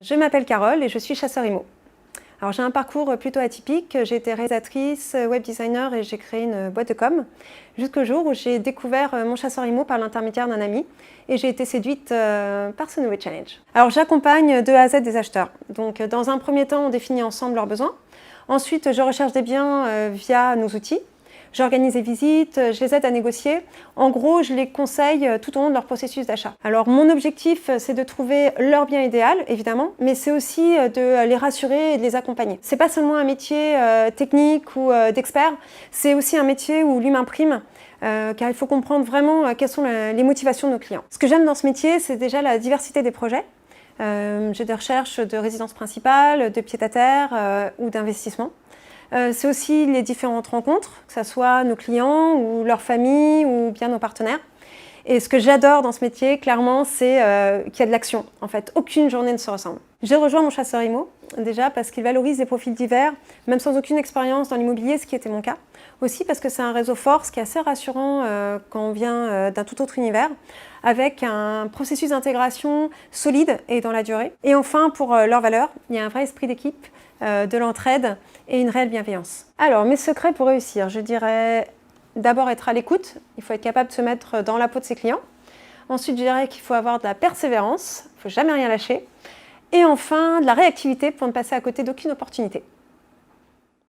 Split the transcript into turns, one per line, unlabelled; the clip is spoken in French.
Je m'appelle Carole et je suis chasseur IMO. Alors j'ai un parcours plutôt atypique, j'ai été réalisatrice, web designer et j'ai créé une boîte de com jusqu'au jour où j'ai découvert mon chasseur IMO par l'intermédiaire d'un ami et j'ai été séduite par ce nouveau challenge. Alors j'accompagne de A à Z des acheteurs. Donc dans un premier temps, on définit ensemble leurs besoins. Ensuite, je recherche des biens via nos outils. J'organise des visites, je les aide à négocier. En gros, je les conseille tout au long de leur processus d'achat. Alors, mon objectif, c'est de trouver leur bien idéal, évidemment, mais c'est aussi de les rassurer et de les accompagner. C'est pas seulement un métier technique ou d'expert, c'est aussi un métier où l'humain prime. Car il faut comprendre vraiment quelles sont les motivations de nos clients. Ce que j'aime dans ce métier, c'est déjà la diversité des projets. J'ai des recherches de résidence principale, de pied-à-terre ou d'investissement. C'est aussi les différentes rencontres, que ce soit nos clients ou leur famille ou bien nos partenaires. Et ce que j'adore dans ce métier, clairement, c'est qu'il y a de l'action. En fait, aucune journée ne se ressemble. J'ai rejoint mon chasseur IMO, déjà parce qu'il valorise des profils divers, même sans aucune expérience dans l'immobilier, ce qui était mon cas. Aussi parce que c'est un réseau fort, ce qui est assez rassurant quand on vient d'un tout autre univers, avec un processus d'intégration solide et dans la durée. Et enfin, pour leurs valeurs, il y a un vrai esprit d'équipe, de l'entraide et une réelle bienveillance. Alors, mes secrets pour réussir, je dirais d'abord être à l'écoute. Il faut être capable de se mettre dans la peau de ses clients. Ensuite, je dirais qu'il faut avoir de la persévérance, il ne faut jamais rien lâcher. Et enfin, de la réactivité pour ne passer à côté d'aucune opportunité.